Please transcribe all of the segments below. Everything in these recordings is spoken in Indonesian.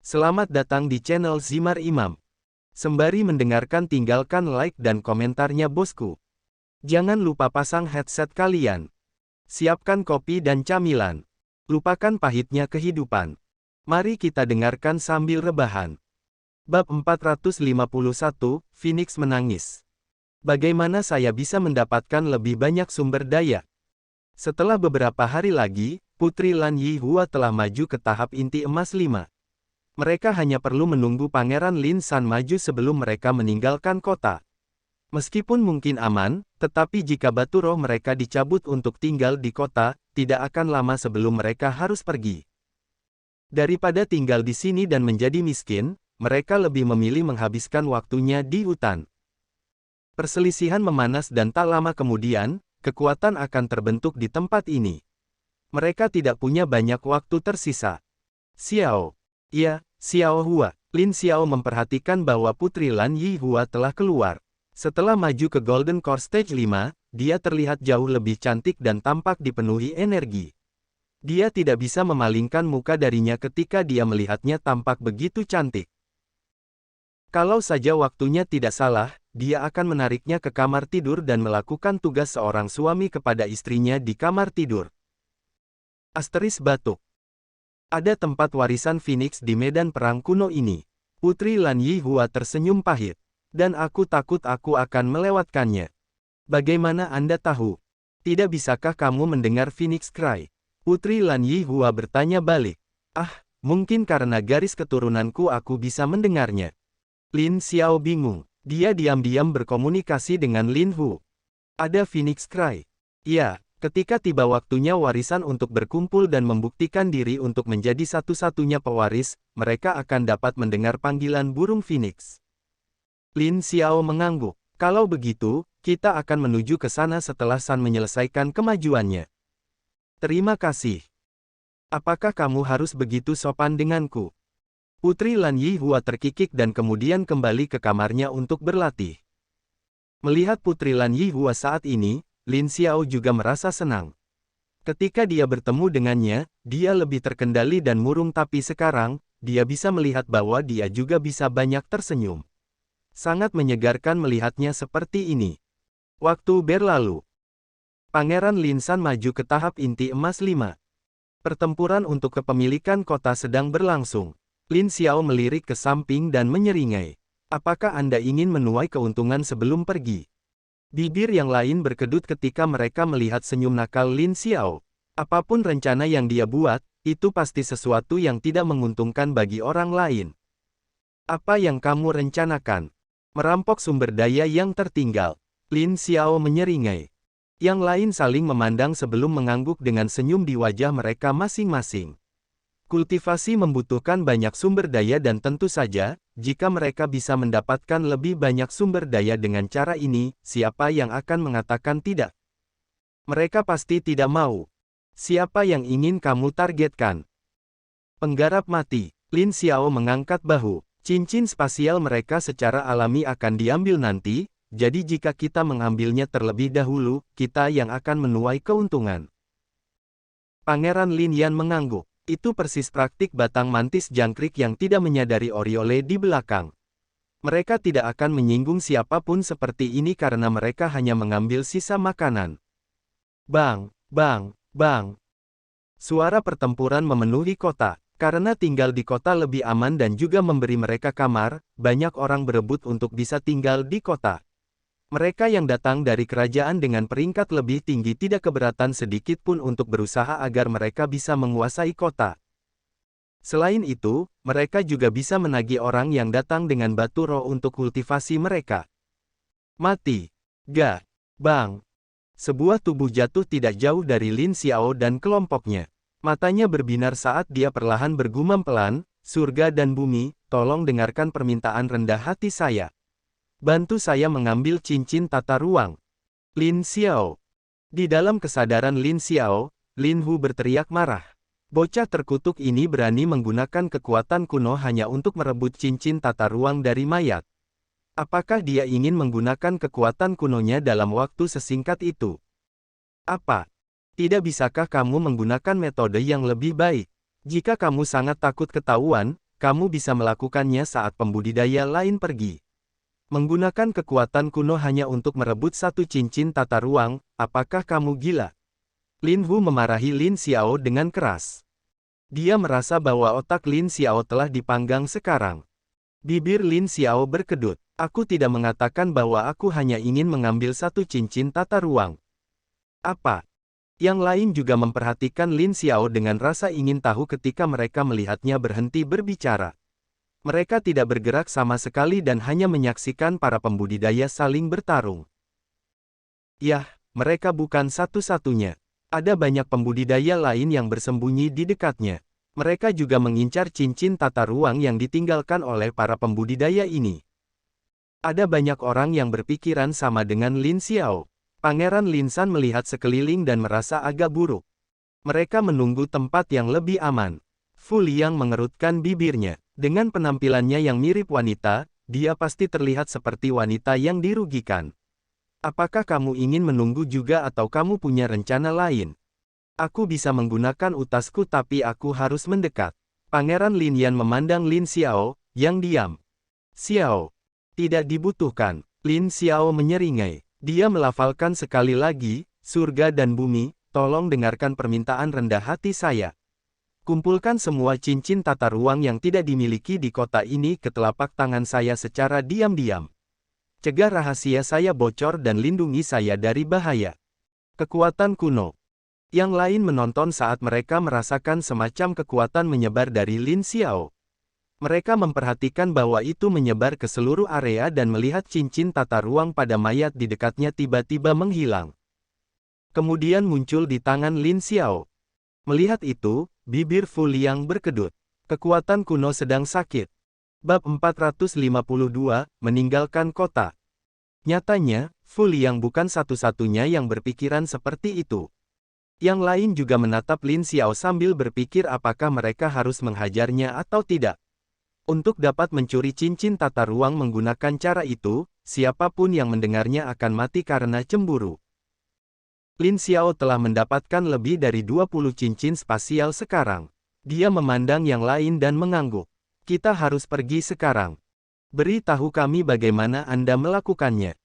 Selamat datang di channel Zimar Imam. Sembari mendengarkan tinggalkan like dan komentarnya bosku. Jangan lupa pasang headset kalian. Siapkan kopi dan camilan. Lupakan pahitnya kehidupan. Mari kita dengarkan sambil rebahan. Bab 451, Phoenix menangis. Bagaimana saya bisa mendapatkan lebih banyak sumber daya? Setelah beberapa hari lagi, Putri Lan Yihua telah maju ke tahap inti emas 5. Mereka hanya perlu menunggu Pangeran Lin San maju sebelum mereka meninggalkan kota. Meskipun mungkin aman, tetapi jika batu roh mereka dicabut untuk tinggal di kota, tidak akan lama sebelum mereka harus pergi. Daripada tinggal di sini dan menjadi miskin, mereka lebih memilih menghabiskan waktunya di hutan. Perselisihan memanas dan tak lama kemudian, kekuatan akan terbentuk di tempat ini. Mereka tidak punya banyak waktu tersisa. Xiao. Ya, Xiao Hua. Lin Xiao memperhatikan bahwa Putri Lan Yihua telah keluar. Setelah maju ke Golden Core Stage 5, dia terlihat jauh lebih cantik dan tampak dipenuhi energi. Dia tidak bisa memalingkan muka darinya ketika dia melihatnya tampak begitu cantik. Kalau saja waktunya tidak salah, dia akan menariknya ke kamar tidur dan melakukan tugas seorang suami kepada istrinya di kamar tidur. Asteris batuk. Ada tempat warisan Phoenix di medan perang kuno ini. Putri Lan Yihua tersenyum pahit. Dan aku takut aku akan melewatkannya. Bagaimana Anda tahu? Tidak bisakah kamu mendengar Phoenix Cry? Putri Lan Yihua bertanya balik. Mungkin karena garis keturunanku aku bisa mendengarnya. Lin Xiao bingung. Dia diam-diam berkomunikasi dengan Lin Hu. Ada Phoenix Cry. Ya. Ketika tiba waktunya warisan untuk berkumpul dan membuktikan diri untuk menjadi satu-satunya pewaris, mereka akan dapat mendengar panggilan burung Phoenix. Lin Xiao mengangguk. Kalau begitu, kita akan menuju ke sana setelah San menyelesaikan kemajuannya. Terima kasih. Apakah kamu harus begitu sopan denganku? Putri Lan Yihua terkikik dan kemudian kembali ke kamarnya untuk berlatih. Melihat Putri Lan Yihua saat ini, Lin Xiao juga merasa senang. Ketika dia bertemu dengannya, dia lebih terkendali dan murung tapi sekarang, dia bisa melihat bahwa dia juga bisa banyak tersenyum. Sangat menyegarkan melihatnya seperti ini. Waktu berlalu. Pangeran Lin San maju ke tahap inti emas 5. Pertempuran untuk kepemilikan kota sedang berlangsung. Lin Xiao melirik ke samping dan menyeringai. Apakah Anda ingin menuai keuntungan sebelum pergi? Bibir yang lain berkedut ketika mereka melihat senyum nakal Lin Xiao. Apapun rencana yang dia buat, itu pasti sesuatu yang tidak menguntungkan bagi orang lain. Apa yang kamu rencanakan? Merampok sumber daya yang tertinggal. Lin Xiao menyeringai. Yang lain saling memandang sebelum mengangguk dengan senyum di wajah mereka masing-masing. Kultivasi membutuhkan banyak sumber daya dan tentu saja, jika mereka bisa mendapatkan lebih banyak sumber daya dengan cara ini, siapa yang akan mengatakan tidak? Mereka pasti tidak mau. Siapa yang ingin kamu targetkan? Penggarap mati. Lin Xiao mengangkat bahu. Cincin spasial mereka secara alami akan diambil nanti, jadi jika kita mengambilnya terlebih dahulu, kita yang akan menuai keuntungan. Pangeran Lin Yan mengangguk. Itu persis praktik batang mantis jangkrik yang tidak menyadari Oriole di belakang. Mereka tidak akan menyinggung siapapun seperti ini karena mereka hanya mengambil sisa makanan. Bang, bang, bang. Suara pertempuran memenuhi kota. Karena tinggal di kota lebih aman dan juga memberi mereka kamar, banyak orang berebut untuk bisa tinggal di kota. Mereka yang datang dari kerajaan dengan peringkat lebih tinggi tidak keberatan sedikit pun untuk berusaha agar mereka bisa menguasai kota. Selain itu, mereka juga bisa menagih orang yang datang dengan batu roh untuk kultivasi mereka. Mati. Ga. Bang. Sebuah tubuh jatuh tidak jauh dari Lin Xiao dan kelompoknya. Matanya berbinar saat dia perlahan bergumam pelan, surga dan bumi, tolong dengarkan permintaan rendah hati saya. Bantu saya mengambil cincin tata ruang. Lin Xiao. Di dalam kesadaran Lin Xiao, Lin Hu berteriak marah. Bocah terkutuk ini berani menggunakan kekuatan kuno hanya untuk merebut cincin tata ruang dari mayat. Apakah dia ingin menggunakan kekuatan kunonya dalam waktu sesingkat itu? Apa? Tidak bisakah kamu menggunakan metode yang lebih baik? Jika kamu sangat takut ketahuan, kamu bisa melakukannya saat pembudidaya lain pergi. Menggunakan kekuatan kuno hanya untuk merebut satu cincin tata ruang, apakah kamu gila? Lin Wu memarahi Lin Xiao dengan keras. Dia merasa bahwa otak Lin Xiao telah dipanggang sekarang. Bibir Lin Xiao berkedut. Aku tidak mengatakan bahwa aku hanya ingin mengambil satu cincin tata ruang. Apa? Yang lain juga memperhatikan Lin Xiao dengan rasa ingin tahu ketika mereka melihatnya berhenti berbicara. Mereka tidak bergerak sama sekali dan hanya menyaksikan para pembudidaya saling bertarung. Yah, mereka bukan satu-satunya. Ada banyak pembudidaya lain yang bersembunyi di dekatnya. Mereka juga mengincar cincin tata ruang yang ditinggalkan oleh para pembudidaya ini. Ada banyak orang yang berpikiran sama dengan Lin Xiao. Pangeran Lin San melihat sekeliling dan merasa agak buruk. Mereka menunggu tempat yang lebih aman. Fu Liang mengerutkan bibirnya. Dengan penampilannya yang mirip wanita, dia pasti terlihat seperti wanita yang dirugikan. Apakah kamu ingin menunggu juga atau kamu punya rencana lain? Aku bisa menggunakan utasku tapi aku harus mendekat. Pangeran Lin Yan memandang Lin Xiao, yang diam. Xiao. Tidak dibutuhkan. Lin Xiao menyeringai. Dia melafalkan sekali lagi, surga dan bumi, tolong dengarkan permintaan rendah hati saya. Kumpulkan semua cincin tata ruang yang tidak dimiliki di kota ini ke telapak tangan saya secara diam-diam. Cegah rahasia saya bocor dan lindungi saya dari bahaya. Kekuatan kuno. Yang lain menonton saat mereka merasakan semacam kekuatan menyebar dari Lin Xiao. Mereka memperhatikan bahwa itu menyebar ke seluruh area dan melihat cincin tata ruang pada mayat di dekatnya tiba-tiba menghilang. Kemudian muncul di tangan Lin Xiao. Melihat itu, bibir Fu Liang berkedut. Kekuatan kuno sedang sakit. Bab 452, meninggalkan kota. Nyatanya, Fu Liang bukan satu-satunya yang berpikiran seperti itu. Yang lain juga menatap Lin Xiao sambil berpikir apakah mereka harus menghajarnya atau tidak. Untuk dapat mencuri cincin tata ruang menggunakan cara itu, siapapun yang mendengarnya akan mati karena cemburu. Lin Xiao telah mendapatkan lebih dari 20 cincin spasial sekarang. Dia memandang yang lain dan mengangguk. Kita harus pergi sekarang. Beri tahu kami bagaimana Anda melakukannya.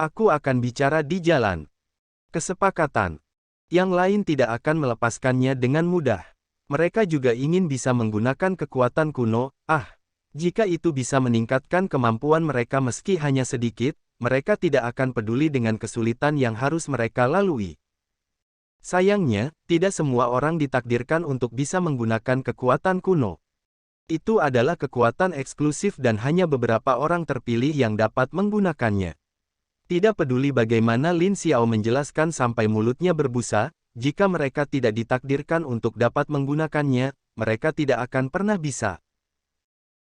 Aku akan bicara di jalan. Kesepakatan. Yang lain tidak akan melepaskannya dengan mudah. Mereka juga ingin bisa menggunakan kekuatan kuno. Jika itu bisa meningkatkan kemampuan mereka meski hanya sedikit, mereka tidak akan peduli dengan kesulitan yang harus mereka lalui. Sayangnya, tidak semua orang ditakdirkan untuk bisa menggunakan kekuatan kuno. Itu adalah kekuatan eksklusif dan hanya beberapa orang terpilih yang dapat menggunakannya. Tidak peduli bagaimana Lin Xiao menjelaskan sampai mulutnya berbusa, jika mereka tidak ditakdirkan untuk dapat menggunakannya, mereka tidak akan pernah bisa.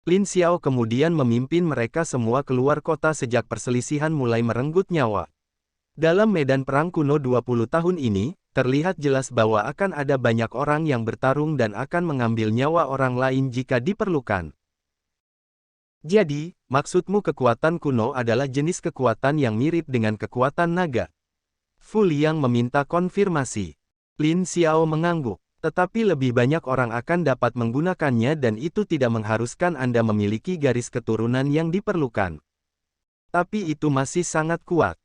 Lin Xiao kemudian memimpin mereka semua keluar kota sejak perselisihan mulai merenggut nyawa. Dalam medan perang kuno 20 tahun ini, terlihat jelas bahwa akan ada banyak orang yang bertarung dan akan mengambil nyawa orang lain jika diperlukan. Jadi, maksudmu kekuatan kuno adalah jenis kekuatan yang mirip dengan kekuatan naga? Fu Liang meminta konfirmasi. Lin Xiao mengangguk. Tetapi lebih banyak orang akan dapat menggunakannya dan itu tidak mengharuskan Anda memiliki garis keturunan yang diperlukan. Tapi itu masih sangat kuat.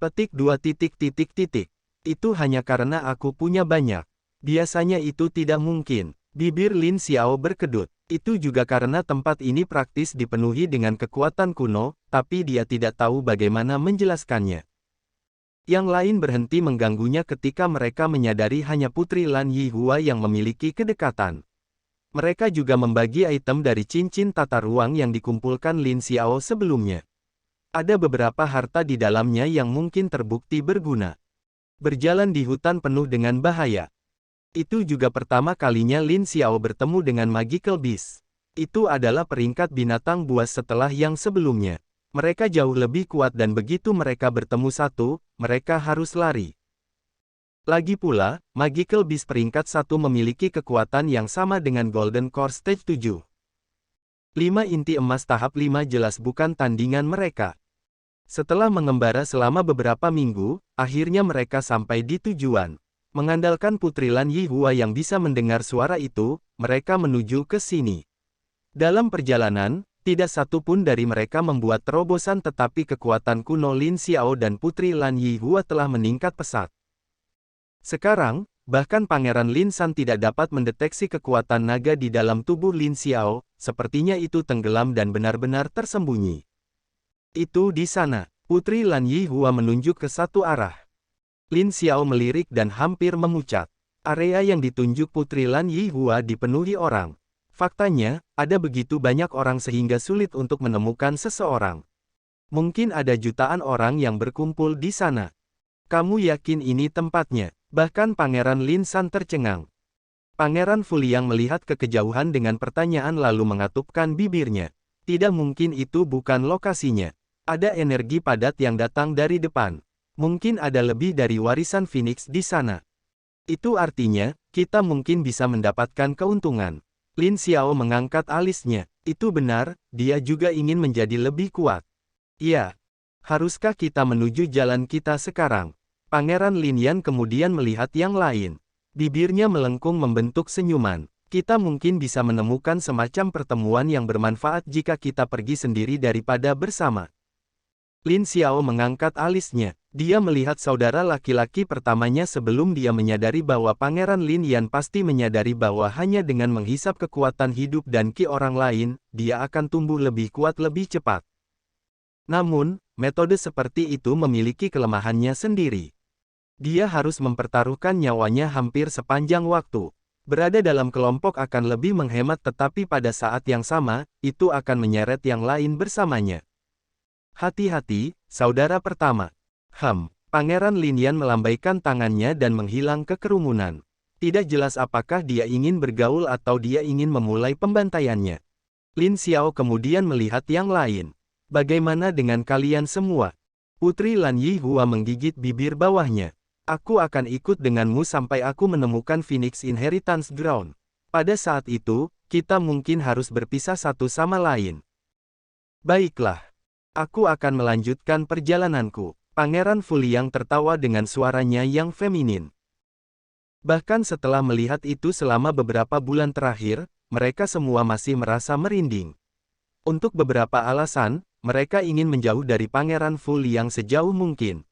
Petik 2 titik. Itu hanya karena aku punya banyak. Biasanya itu tidak mungkin. Bibir Lin Xiao berkedut. Itu juga karena tempat ini praktis dipenuhi dengan kekuatan kuno, tapi dia tidak tahu bagaimana menjelaskannya. Yang lain berhenti mengganggunya ketika mereka menyadari hanya Putri Lan Yihua yang memiliki kedekatan. Mereka juga membagi item dari cincin tata ruang yang dikumpulkan Lin Xiao sebelumnya. Ada beberapa harta di dalamnya yang mungkin terbukti berguna. Berjalan di hutan penuh dengan bahaya. Itu juga pertama kalinya Lin Xiao bertemu dengan Magical Beast. Itu adalah peringkat binatang buas setelah yang sebelumnya. Mereka jauh lebih kuat dan begitu mereka bertemu satu, mereka harus lari. Lagi pula, Magical Beast peringkat 1 memiliki kekuatan yang sama dengan Golden Core Stage 7. 5 inti emas tahap 5 jelas bukan tandingan mereka. Setelah mengembara selama beberapa minggu, akhirnya mereka sampai di tujuan. Mengandalkan Putri Lan Yihua yang bisa mendengar suara itu, mereka menuju ke sini. Dalam perjalanan, tidak satu pun dari mereka membuat terobosan tetapi kekuatan kuno Lin Xiao dan Putri Lan Yihua telah meningkat pesat. Sekarang, bahkan Pangeran Lin San tidak dapat mendeteksi kekuatan naga di dalam tubuh Lin Xiao, sepertinya itu tenggelam dan benar-benar tersembunyi. Itu di sana, Putri Lan Yihua menunjuk ke satu arah. Lin Xiao melirik dan hampir memucat. Area yang ditunjuk Putri Lan Yihua dipenuhi orang. Faktanya, ada begitu banyak orang sehingga sulit untuk menemukan seseorang. Mungkin ada jutaan orang yang berkumpul di sana. Kamu yakin ini tempatnya? Bahkan Pangeran Lin San tercengang. Pangeran Fuliang melihat ke kejauhan dengan pertanyaan lalu mengatupkan bibirnya. Tidak mungkin itu bukan lokasinya. Ada energi padat yang datang dari depan. Mungkin ada lebih dari warisan Phoenix di sana. Itu artinya, kita mungkin bisa mendapatkan keuntungan. Lin Xiao mengangkat alisnya. Itu benar, dia juga ingin menjadi lebih kuat. Ya. Haruskah kita menuju jalan kita sekarang? Pangeran Lin Yan kemudian melihat yang lain. Bibirnya melengkung membentuk senyuman. Kita mungkin bisa menemukan semacam pertemuan yang bermanfaat jika kita pergi sendiri daripada bersama. Lin Xiao mengangkat alisnya. Dia melihat saudara laki-laki pertamanya sebelum dia menyadari bahwa Pangeran Lin Yan pasti menyadari bahwa hanya dengan menghisap kekuatan hidup dan ki orang lain, dia akan tumbuh lebih kuat lebih cepat. Namun, metode seperti itu memiliki kelemahannya sendiri. Dia harus mempertaruhkan nyawanya hampir sepanjang waktu. Berada dalam kelompok akan lebih menghemat tetapi pada saat yang sama, itu akan menyeret yang lain bersamanya. Hati-hati, saudara pertama. Pangeran Lin Yan melambaikan tangannya dan menghilang ke kerumunan. Tidak jelas apakah dia ingin bergaul atau dia ingin memulai pembantaiannya. Lin Xiao kemudian melihat yang lain. Bagaimana dengan kalian semua? Putri Lan Yihua menggigit bibir bawahnya. Aku akan ikut denganmu sampai aku menemukan Phoenix Inheritance Ground. Pada saat itu, kita mungkin harus berpisah satu sama lain. Baiklah. Aku akan melanjutkan perjalananku. Pangeran Fuliang tertawa dengan suaranya yang feminin. Bahkan setelah melihat itu selama beberapa bulan terakhir, mereka semua masih merasa merinding. Untuk beberapa alasan, mereka ingin menjauh dari Pangeran Fuliang sejauh mungkin.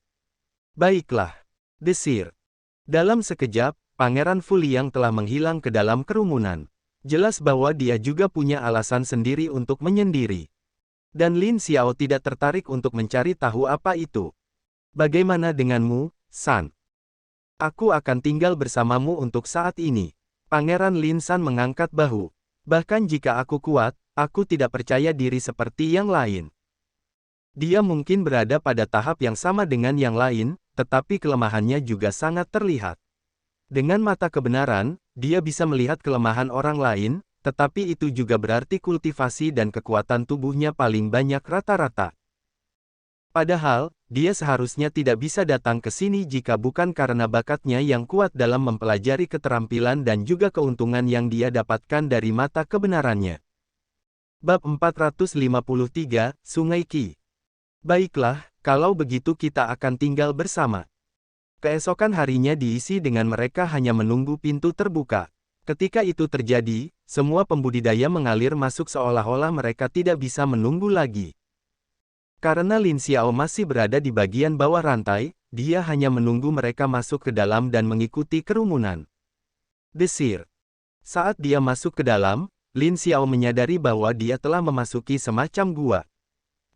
Baiklah. Desir. Dalam sekejap, Pangeran Fuliang telah menghilang ke dalam kerumunan. Jelas bahwa dia juga punya alasan sendiri untuk menyendiri. Dan Lin Xiao tidak tertarik untuk mencari tahu apa itu. Bagaimana denganmu, San? Aku akan tinggal bersamamu untuk saat ini. Pangeran Lin San mengangkat bahu. Bahkan jika aku kuat, aku tidak percaya diri seperti yang lain. Dia mungkin berada pada tahap yang sama dengan yang lain, tetapi kelemahannya juga sangat terlihat. Dengan mata kebenaran, dia bisa melihat kelemahan orang lain, tetapi itu juga berarti kultivasi dan kekuatan tubuhnya paling banyak rata-rata. Padahal, dia seharusnya tidak bisa datang ke sini jika bukan karena bakatnya yang kuat dalam mempelajari keterampilan dan juga keuntungan yang dia dapatkan dari mata kebenarannya. Bab 453, Sungai Qi. Baiklah, kalau begitu kita akan tinggal bersama. Keesokan harinya diisi dengan mereka hanya menunggu pintu terbuka. Ketika itu terjadi, semua pembudidaya mengalir masuk seolah-olah mereka tidak bisa menunggu lagi. Karena Lin Xiao masih berada di bagian bawah rantai, dia hanya menunggu mereka masuk ke dalam dan mengikuti kerumunan. Desir. Saat dia masuk ke dalam, Lin Xiao menyadari bahwa dia telah memasuki semacam gua.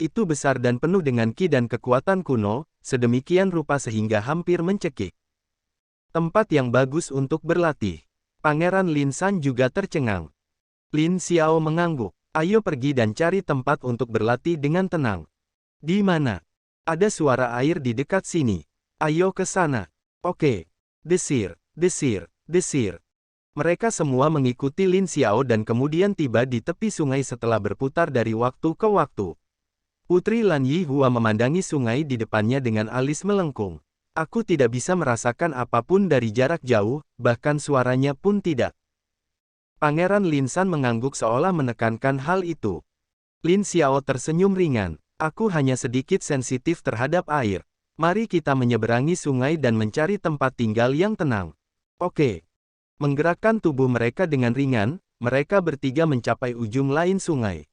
Itu besar dan penuh dengan ki dan kekuatan kuno, sedemikian rupa sehingga hampir mencekik. Tempat yang bagus untuk berlatih. Pangeran Lin San juga tercengang. Lin Xiao mengangguk. Ayo pergi dan cari tempat untuk berlatih dengan tenang. Di mana? Ada suara air di dekat sini. Ayo ke sana. Oke. Desir, desir, desir. Mereka semua mengikuti Lin Xiao dan kemudian tiba di tepi sungai setelah berputar dari waktu ke waktu. Putri Lan Yihua memandangi sungai di depannya dengan alis melengkung. Aku tidak bisa merasakan apapun dari jarak jauh, bahkan suaranya pun tidak. Pangeran Lin San mengangguk seolah menekankan hal itu. Lin Xiao tersenyum ringan. Aku hanya sedikit sensitif terhadap air. Mari kita menyeberangi sungai dan mencari tempat tinggal yang tenang. Oke. Menggerakkan tubuh mereka dengan ringan, mereka bertiga mencapai ujung lain sungai.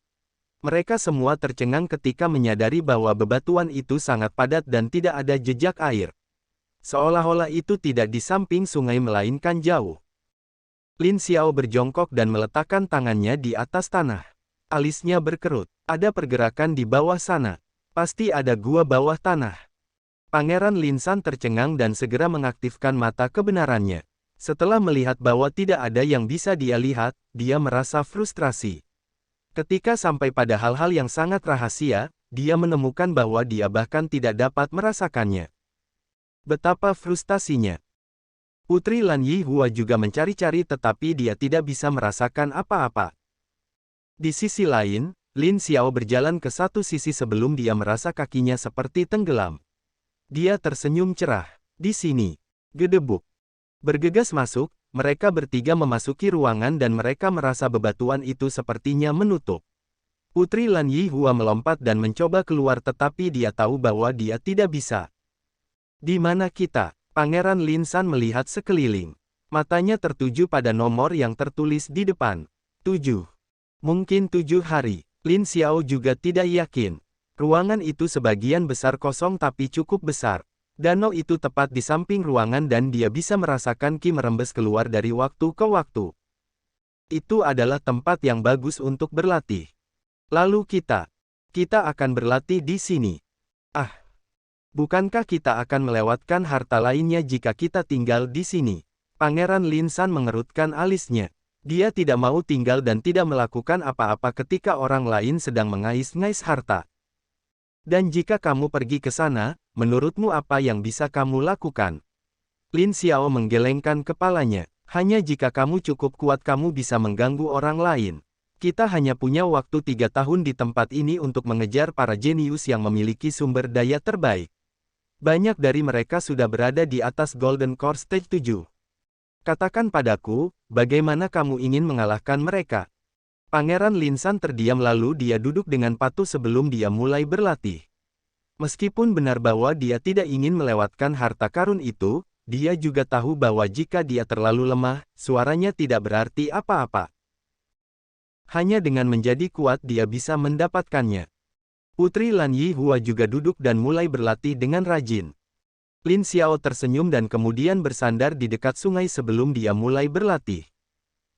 Mereka semua tercengang ketika menyadari bahwa bebatuan itu sangat padat dan tidak ada jejak air. Seolah-olah itu tidak di samping sungai melainkan jauh. Lin Xiao berjongkok dan meletakkan tangannya di atas tanah. Alisnya berkerut. Ada pergerakan di bawah sana. Pasti ada gua bawah tanah. Pangeran Lin San tercengang dan segera mengaktifkan mata kebenarannya. Setelah melihat bahwa tidak ada yang bisa dia lihat, dia merasa frustrasi. Ketika sampai pada hal-hal yang sangat rahasia, dia menemukan bahwa dia bahkan tidak dapat merasakannya. Betapa frustasinya. Putri Lan Yihua juga mencari-cari tetapi dia tidak bisa merasakan apa-apa. Di sisi lain, Lin Xiao berjalan ke satu sisi sebelum dia merasa kakinya seperti tenggelam. Dia tersenyum cerah. Di sini. Gedebuk. Bergegas masuk, mereka bertiga memasuki ruangan dan mereka merasa bebatuan itu sepertinya menutup. Putri Lan Yihua melompat dan mencoba keluar tetapi dia tahu bahwa dia tidak bisa. Di mana kita? Pangeran Lin San melihat sekeliling. Matanya tertuju pada nomor yang tertulis di depan. 7. Mungkin 7 hari. Lin Xiao juga tidak yakin. Ruangan itu sebagian besar kosong tapi cukup besar. Danau itu tepat di samping ruangan dan dia bisa merasakan Qi merembes keluar dari waktu ke waktu. Itu adalah tempat yang bagus untuk berlatih. Lalu kita akan berlatih di sini. Ah, bukankah kita akan melewatkan harta lainnya jika kita tinggal di sini? Pangeran Lin San mengerutkan alisnya. Dia tidak mau tinggal dan tidak melakukan apa-apa ketika orang lain sedang mengais-ngais harta. Dan jika kamu pergi ke sana, menurutmu apa yang bisa kamu lakukan? Lin Xiao menggelengkan kepalanya. Hanya jika kamu cukup kuat kamu bisa mengganggu orang lain. Kita hanya punya waktu 3 tahun di tempat ini untuk mengejar para jenius yang memiliki sumber daya terbaik. Banyak dari mereka sudah berada di atas Golden Core Stage 7. Katakan padaku, bagaimana kamu ingin mengalahkan mereka? Pangeran Lin San terdiam lalu dia duduk dengan patuh sebelum dia mulai berlatih. Meskipun benar bahwa dia tidak ingin melewatkan harta karun itu, dia juga tahu bahwa jika dia terlalu lemah, suaranya tidak berarti apa-apa. Hanya dengan menjadi kuat dia bisa mendapatkannya. Putri Lan Yihua juga duduk dan mulai berlatih dengan rajin. Lin Xiao tersenyum dan kemudian bersandar di dekat sungai sebelum dia mulai berlatih.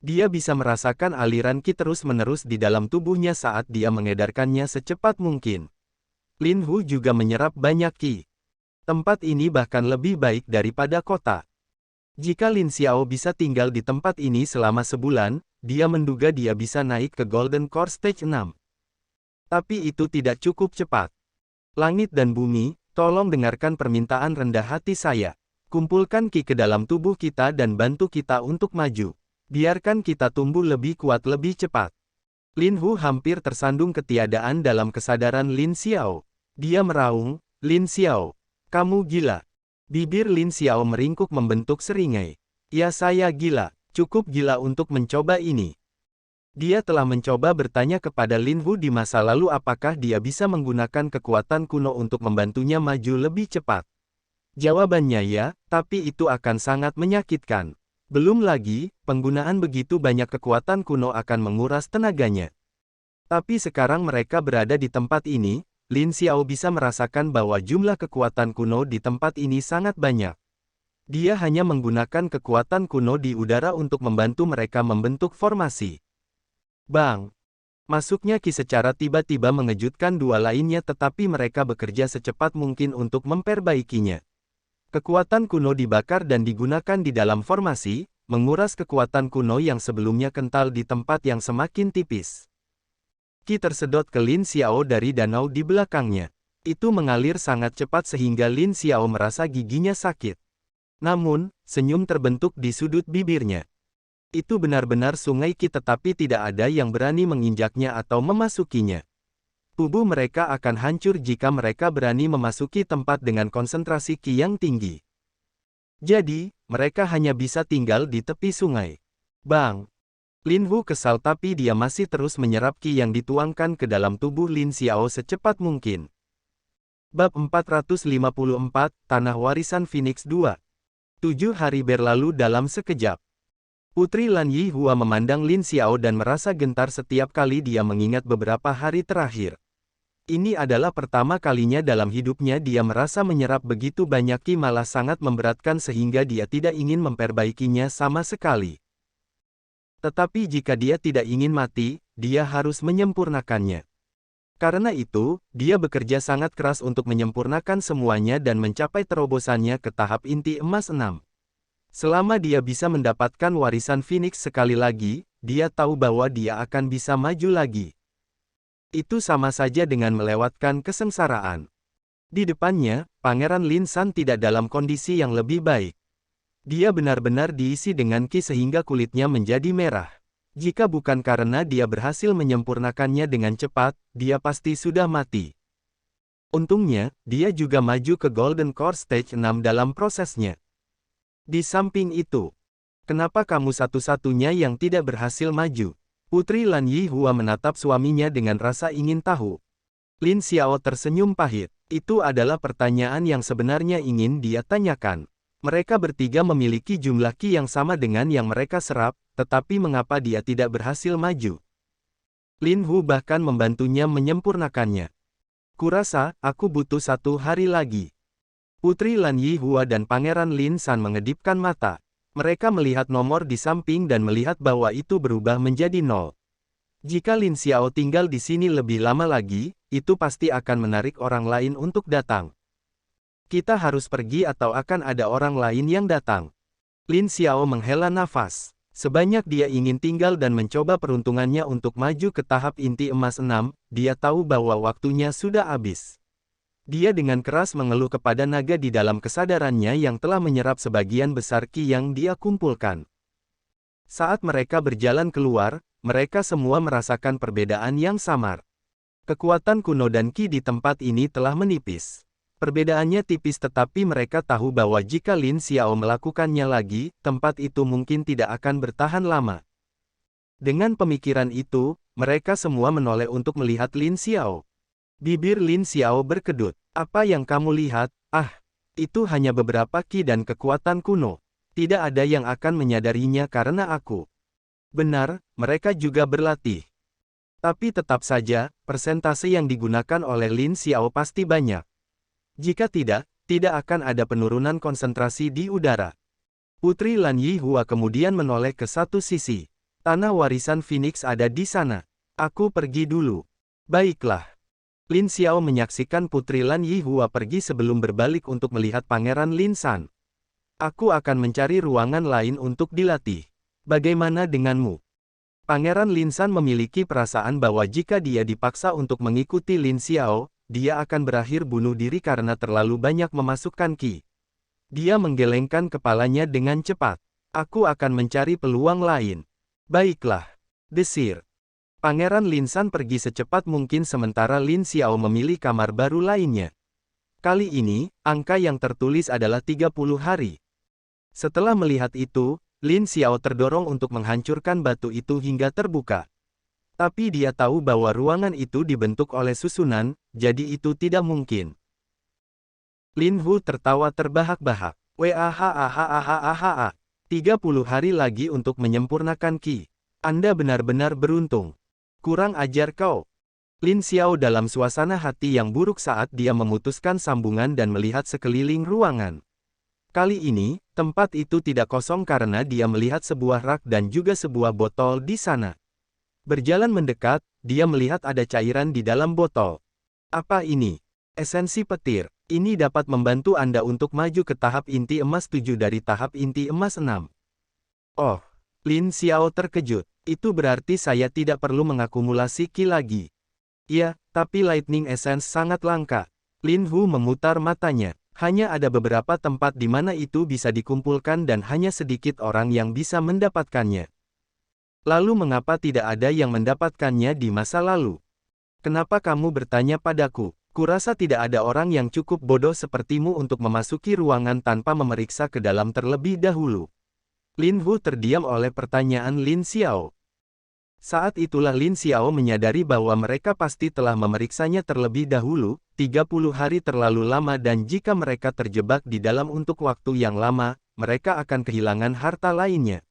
Dia bisa merasakan aliran Qi terus-menerus di dalam tubuhnya saat dia mengedarkannya secepat mungkin. Lin Hu juga menyerap banyak Qi. Tempat ini bahkan lebih baik daripada kota. Jika Lin Xiao bisa tinggal di tempat ini selama sebulan, dia menduga dia bisa naik ke Golden Core Stage 6. Tapi itu tidak cukup cepat. Langit dan bumi, tolong dengarkan permintaan rendah hati saya. Kumpulkan Qi ke dalam tubuh kita dan bantu kita untuk maju. Biarkan kita tumbuh lebih kuat lebih cepat. Lin Hu hampir tersandung ketiadaan dalam kesadaran Lin Xiao. Dia meraung, Lin Xiao, kamu gila. Bibir Lin Xiao meringkuk membentuk seringai. Ya saya gila, cukup gila untuk mencoba ini. Dia telah mencoba bertanya kepada Lin Hu di masa lalu apakah dia bisa menggunakan kekuatan kuno untuk membantunya maju lebih cepat. Jawabannya ya, tapi itu akan sangat menyakitkan. Belum lagi, penggunaan begitu banyak kekuatan kuno akan menguras tenaganya. Tapi sekarang mereka berada di tempat ini, Lin Xiao bisa merasakan bahwa jumlah kekuatan kuno di tempat ini sangat banyak. Dia hanya menggunakan kekuatan kuno di udara untuk membantu mereka membentuk formasi. Bang! Masuknya Qi secara tiba-tiba mengejutkan dua lainnya tetapi mereka bekerja secepat mungkin untuk memperbaikinya. Kekuatan kuno dibakar dan digunakan di dalam formasi, menguras kekuatan kuno yang sebelumnya kental di tempat yang semakin tipis. Qi tersedot ke Lin Xiao dari danau di belakangnya. Itu mengalir sangat cepat sehingga Lin Xiao merasa giginya sakit. Namun, senyum terbentuk di sudut bibirnya. Itu benar-benar sungai Qi tetapi tidak ada yang berani menginjaknya atau memasukinya. Tubuh mereka akan hancur jika mereka berani memasuki tempat dengan konsentrasi Qi yang tinggi. Jadi, mereka hanya bisa tinggal di tepi sungai. Bang! Lin Hu kesal tapi dia masih terus menyerap Qi yang dituangkan ke dalam tubuh Lin Xiao secepat mungkin. Bab 454, Tanah Warisan Phoenix 2. 7 hari berlalu dalam sekejap. Putri Lan Yihua memandang Lin Xiao dan merasa gentar setiap kali dia mengingat beberapa hari terakhir. Ini adalah pertama kalinya dalam hidupnya dia merasa menyerap begitu banyak ki malah sangat memberatkan sehingga dia tidak ingin memperbaikinya sama sekali. Tetapi jika dia tidak ingin mati, dia harus menyempurnakannya. Karena itu, dia bekerja sangat keras untuk menyempurnakan semuanya dan mencapai terobosannya ke tahap inti emas 6. Selama dia bisa mendapatkan warisan Phoenix sekali lagi, dia tahu bahwa dia akan bisa maju lagi. Itu sama saja dengan melewatkan kesengsaraan. Di depannya, Pangeran Lin San tidak dalam kondisi yang lebih baik. Dia benar-benar diisi dengan ki sehingga kulitnya menjadi merah. Jika bukan karena dia berhasil menyempurnakannya dengan cepat, dia pasti sudah mati. Untungnya, dia juga maju ke Golden Core Stage 6 dalam prosesnya. Di samping itu, kenapa kamu satu-satunya yang tidak berhasil maju? Putri Lan Yihua menatap suaminya dengan rasa ingin tahu. Lin Xiao tersenyum pahit. Itu adalah pertanyaan yang sebenarnya ingin dia tanyakan. Mereka bertiga memiliki jumlah ki yang sama dengan yang mereka serap, tetapi mengapa dia tidak berhasil maju? Lin Hu bahkan membantunya menyempurnakannya. Kurasa, aku butuh 1 hari lagi. Putri Lan Yihua dan Pangeran Lin San mengedipkan mata. Mereka melihat nomor di samping dan melihat bahwa itu berubah menjadi 0. Jika Lin Xiao tinggal di sini lebih lama lagi, itu pasti akan menarik orang lain untuk datang. Kita harus pergi atau akan ada orang lain yang datang. Lin Xiao menghela nafas. Sebanyak dia ingin tinggal dan mencoba peruntungannya untuk maju ke tahap inti emas 6, dia tahu bahwa waktunya sudah habis. Dia dengan keras mengeluh kepada naga di dalam kesadarannya yang telah menyerap sebagian besar ki yang dia kumpulkan. Saat mereka berjalan keluar, mereka semua merasakan perbedaan yang samar. Kekuatan kuno dan ki di tempat ini telah menipis. Perbedaannya tipis tetapi mereka tahu bahwa jika Lin Xiao melakukannya lagi, tempat itu mungkin tidak akan bertahan lama. Dengan pemikiran itu, mereka semua menoleh untuk melihat Lin Xiao. Bibir Lin Xiao berkedut. Apa yang kamu lihat? Ah, itu hanya beberapa ki dan kekuatan kuno. Tidak ada yang akan menyadarinya karena aku. Benar, mereka juga berlatih. Tapi tetap saja, persentase yang digunakan oleh Lin Xiao pasti banyak. Jika tidak, tidak akan ada penurunan konsentrasi di udara. Putri Lan Yihua kemudian menoleh ke satu sisi. Tanah warisan Phoenix ada di sana. Aku pergi dulu. Baiklah. Lin Xiao menyaksikan Putri Lan Yihua pergi sebelum berbalik untuk melihat Pangeran Lin San. Aku akan mencari ruangan lain untuk dilatih. Bagaimana denganmu? Pangeran Lin San memiliki perasaan bahwa jika dia dipaksa untuk mengikuti Lin Xiao, dia akan berakhir bunuh diri karena terlalu banyak memasukkan ki. Dia menggelengkan kepalanya dengan cepat. Aku akan mencari peluang lain. Baiklah. Desir. Pangeran Lin San pergi secepat mungkin sementara Lin Xiao memilih kamar baru lainnya. Kali ini, angka yang tertulis adalah 30 hari. Setelah melihat itu, Lin Xiao terdorong untuk menghancurkan batu itu hingga terbuka. Tapi dia tahu bahwa ruangan itu dibentuk oleh susunan, jadi itu tidak mungkin. Lin Hu tertawa terbahak-bahak. Wahahahahahahah. 30 hari lagi untuk menyempurnakan ki. Anda benar-benar beruntung. Kurang ajar kau. Lin Xiao dalam suasana hati yang buruk saat dia memutuskan sambungan dan melihat sekeliling ruangan. Kali ini, tempat itu tidak kosong karena dia melihat sebuah rak dan juga sebuah botol di sana. Berjalan mendekat, dia melihat ada cairan di dalam botol. Apa ini? Esensi petir. Ini dapat membantu Anda untuk maju ke tahap inti emas 7 dari tahap inti emas 6. Oh, Lin Xiao terkejut. Itu berarti saya tidak perlu mengakumulasi ki lagi. Ya, tapi Lightning Essence sangat langka. Lin Hu memutar matanya. Hanya ada beberapa tempat di mana itu bisa dikumpulkan dan hanya sedikit orang yang bisa mendapatkannya. Lalu mengapa tidak ada yang mendapatkannya di masa lalu? Kenapa kamu bertanya padaku? Kurasa tidak ada orang yang cukup bodoh sepertimu untuk memasuki ruangan tanpa memeriksa ke dalam terlebih dahulu. Lin Hu terdiam oleh pertanyaan Lin Xiao. Saat itulah Lin Xiao menyadari bahwa mereka pasti telah memeriksanya terlebih dahulu, 30 hari terlalu lama dan jika mereka terjebak di dalam untuk waktu yang lama, mereka akan kehilangan harta lainnya.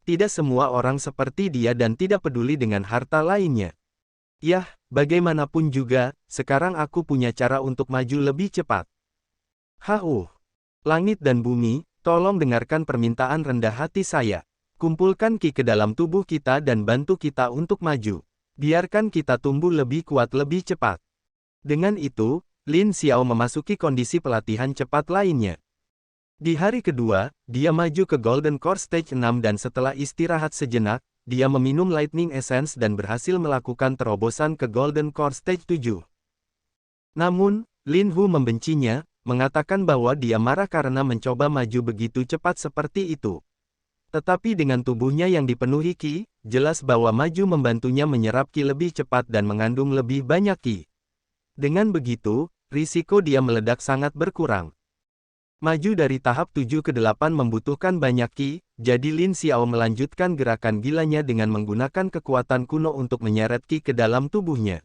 Tidak semua orang seperti dia dan tidak peduli dengan harta lainnya. Yah, bagaimanapun juga, sekarang aku punya cara untuk maju lebih cepat. Langit dan bumi, tolong dengarkan permintaan rendah hati saya. Kumpulkan Qi ke dalam tubuh kita dan bantu kita untuk maju. Biarkan kita tumbuh lebih kuat lebih cepat. Dengan itu, Lin Xiao memasuki kondisi pelatihan cepat lainnya. Di hari kedua, dia maju ke Golden Core Stage 6 dan setelah istirahat sejenak, dia meminum Lightning Essence dan berhasil melakukan terobosan ke Golden Core Stage 7. Namun, Lin Hu membencinya, mengatakan bahwa dia marah karena mencoba maju begitu cepat seperti itu. Tetapi dengan tubuhnya yang dipenuhi Qi, jelas bahwa maju membantunya menyerap Qi lebih cepat dan mengandung lebih banyak Qi. Dengan begitu, risiko dia meledak sangat berkurang. Maju dari tahap 7 ke 8 membutuhkan banyak Qi, jadi Lin Xiao melanjutkan gerakan gilanya dengan menggunakan kekuatan kuno untuk menyeret Qi ke dalam tubuhnya.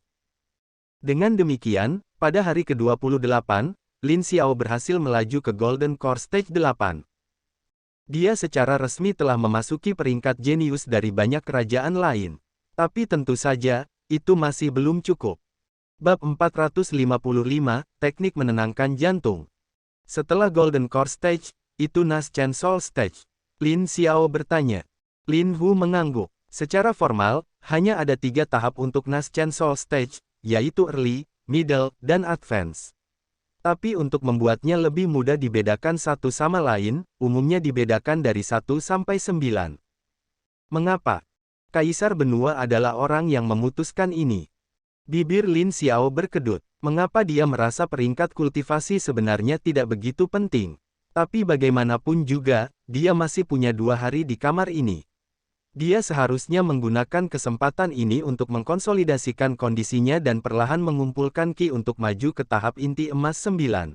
Dengan demikian, pada hari ke-28, Lin Xiao berhasil melaju ke Golden Core Stage 8. Dia secara resmi telah memasuki peringkat jenius dari banyak kerajaan lain. Tapi tentu saja, itu masih belum cukup. Bab 455, Teknik Menenangkan Jantung. Setelah Golden Core Stage, itu Naschen Soul Stage. Lin Xiao bertanya. Lin Hu mengangguk. Secara formal, hanya ada 3 tahap untuk Naschen Soul Stage, yaitu Early, Middle, dan Advance. Tapi untuk membuatnya lebih mudah dibedakan satu sama lain, umumnya dibedakan dari 1 sampai 9. Mengapa? Kaisar Benua adalah orang yang memutuskan ini. Bibir Lin Xiao berkedut. Mengapa dia merasa peringkat kultivasi sebenarnya tidak begitu penting? Tapi bagaimanapun juga, dia masih punya 2 hari di kamar ini. Dia seharusnya menggunakan kesempatan ini untuk mengkonsolidasikan kondisinya dan perlahan mengumpulkan Qi untuk maju ke tahap inti emas 9.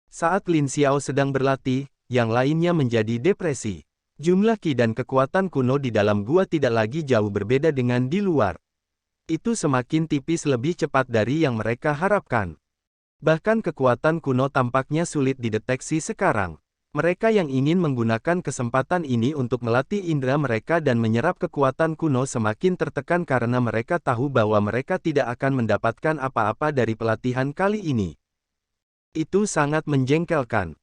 Saat Lin Xiao sedang berlatih, yang lainnya menjadi depresi. Jumlah Qi dan kekuatan kuno di dalam gua tidak lagi jauh berbeda dengan di luar. Itu semakin tipis lebih cepat dari yang mereka harapkan. Bahkan kekuatan kuno tampaknya sulit dideteksi sekarang. Mereka yang ingin menggunakan kesempatan ini untuk melatih indera mereka dan menyerap kekuatan kuno semakin tertekan karena mereka tahu bahwa mereka tidak akan mendapatkan apa-apa dari pelatihan kali ini. Itu sangat menjengkelkan.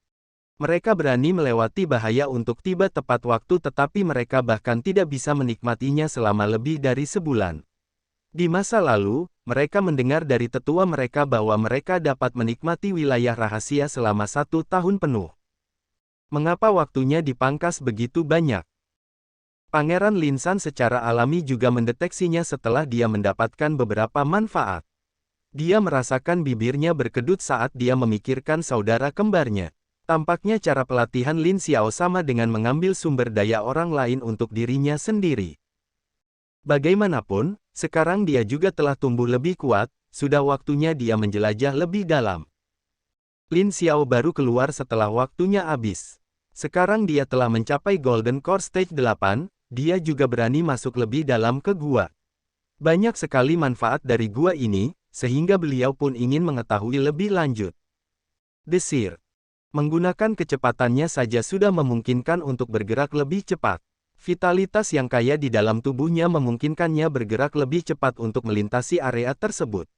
Mereka berani melewati bahaya untuk tiba tepat waktu tetapi mereka bahkan tidak bisa menikmatinya selama lebih dari sebulan. Di masa lalu, mereka mendengar dari tetua mereka bahwa mereka dapat menikmati wilayah rahasia selama 1 tahun penuh. Mengapa waktunya dipangkas begitu banyak? Pangeran Linsan secara alami juga mendeteksinya setelah dia mendapatkan beberapa manfaat. Dia merasakan bibirnya berkedut saat dia memikirkan saudara kembarnya. Tampaknya cara pelatihan Lin Xiao sama dengan mengambil sumber daya orang lain untuk dirinya sendiri. Bagaimanapun, sekarang dia juga telah tumbuh lebih kuat, sudah waktunya dia menjelajah lebih dalam. Lin Xiao baru keluar setelah waktunya habis. Sekarang dia telah mencapai Golden Core Stage 8, dia juga berani masuk lebih dalam ke gua. Banyak sekali manfaat dari gua ini, sehingga beliau pun ingin mengetahui lebih lanjut. Desir. Menggunakan kecepatannya saja sudah memungkinkan untuk bergerak lebih cepat. Vitalitas yang kaya di dalam tubuhnya memungkinkannya bergerak lebih cepat untuk melintasi area tersebut.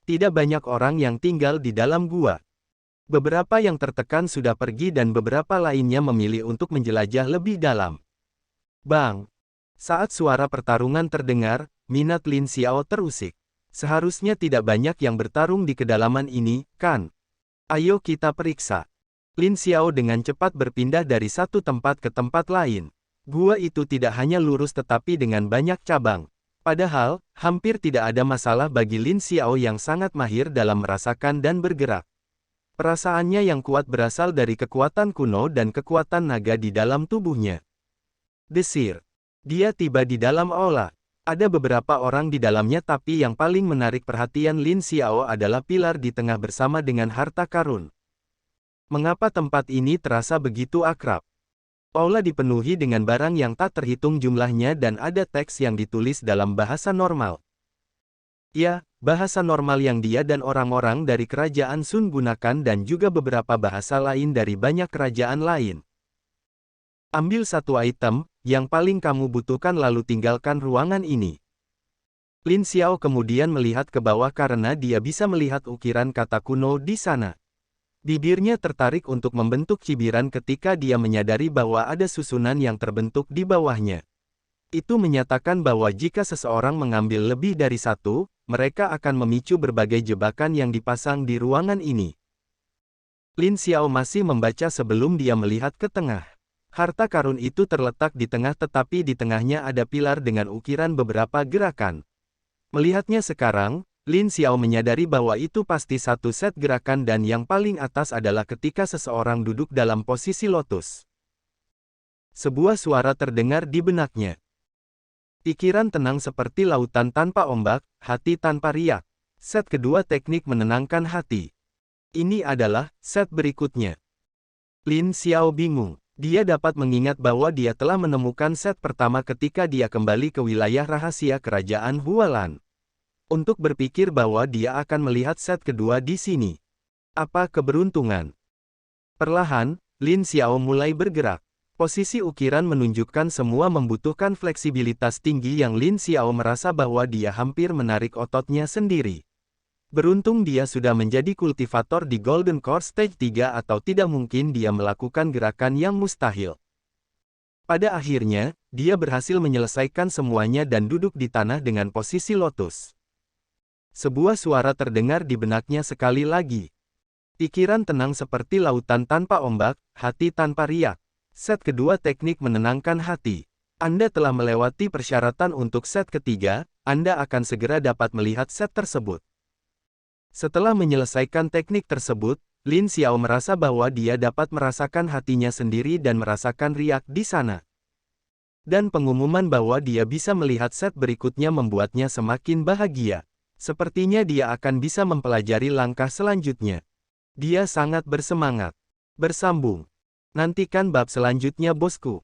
Tidak banyak orang yang tinggal di dalam gua. Beberapa yang tertekan sudah pergi dan beberapa lainnya memilih untuk menjelajah lebih dalam. Bang! Saat suara pertarungan terdengar, minat Lin Xiao terusik. Seharusnya tidak banyak yang bertarung di kedalaman ini, kan? Ayo kita periksa. Lin Xiao dengan cepat berpindah dari satu tempat ke tempat lain. Gua itu tidak hanya lurus tetapi dengan banyak cabang. Padahal, hampir tidak ada masalah bagi Lin Xiao yang sangat mahir dalam merasakan dan bergerak. Perasaannya yang kuat berasal dari kekuatan kuno dan kekuatan naga di dalam tubuhnya. Desir. Dia tiba di dalam aula. Ada beberapa orang di dalamnya tapi yang paling menarik perhatian Lin Xiao adalah pilar di tengah bersama dengan harta karun. Mengapa tempat ini terasa begitu akrab? Aula dipenuhi dengan barang yang tak terhitung jumlahnya dan ada teks yang ditulis dalam bahasa normal. Ya, bahasa normal yang dia dan orang-orang dari kerajaan Sun gunakan dan juga beberapa bahasa lain dari banyak kerajaan lain. Ambil satu item, yang paling kamu butuhkan lalu tinggalkan ruangan ini. Lin Xiao kemudian melihat ke bawah karena dia bisa melihat ukiran kata kuno di sana. Bibirnya tertarik untuk membentuk cibiran ketika dia menyadari bahwa ada susunan yang terbentuk di bawahnya. Itu menyatakan bahwa jika seseorang mengambil lebih dari satu, mereka akan memicu berbagai jebakan yang dipasang di ruangan ini. Lin Xiao masih membaca sebelum dia melihat ke tengah. Harta karun itu terletak di tengah tetapi di tengahnya ada pilar dengan ukiran beberapa gerakan. Melihatnya sekarang, Lin Xiao menyadari bahwa itu pasti satu set gerakan dan yang paling atas adalah ketika seseorang duduk dalam posisi lotus. Sebuah suara terdengar di benaknya. Pikiran tenang seperti lautan tanpa ombak, hati tanpa riak. Set kedua teknik menenangkan hati. Ini adalah set berikutnya. Lin Xiao bingung. Dia dapat mengingat bahwa dia telah menemukan set pertama ketika dia kembali ke wilayah rahasia kerajaan Hualan. Untuk berpikir bahwa dia akan melihat set kedua di sini. Apa keberuntungan? Perlahan, Lin Xiao mulai bergerak. Posisi ukiran menunjukkan semua membutuhkan fleksibilitas tinggi yang Lin Xiao merasa bahwa dia hampir menarik ototnya sendiri. Beruntung dia sudah menjadi kultivator di Golden Core Stage 3 atau tidak mungkin dia melakukan gerakan yang mustahil. Pada akhirnya, dia berhasil menyelesaikan semuanya dan duduk di tanah dengan posisi lotus. Sebuah suara terdengar di benaknya sekali lagi. Pikiran tenang seperti lautan tanpa ombak, hati tanpa riak. Set kedua teknik menenangkan hati. Anda telah melewati persyaratan untuk set ketiga, Anda akan segera dapat melihat set tersebut. Setelah menyelesaikan teknik tersebut, Lin Xiao merasa bahwa dia dapat merasakan hatinya sendiri dan merasakan riak di sana. Dan pengumuman bahwa dia bisa melihat set berikutnya membuatnya semakin bahagia. Sepertinya dia akan bisa mempelajari langkah selanjutnya. Dia sangat bersemangat. Bersambung. Nantikan bab selanjutnya bosku.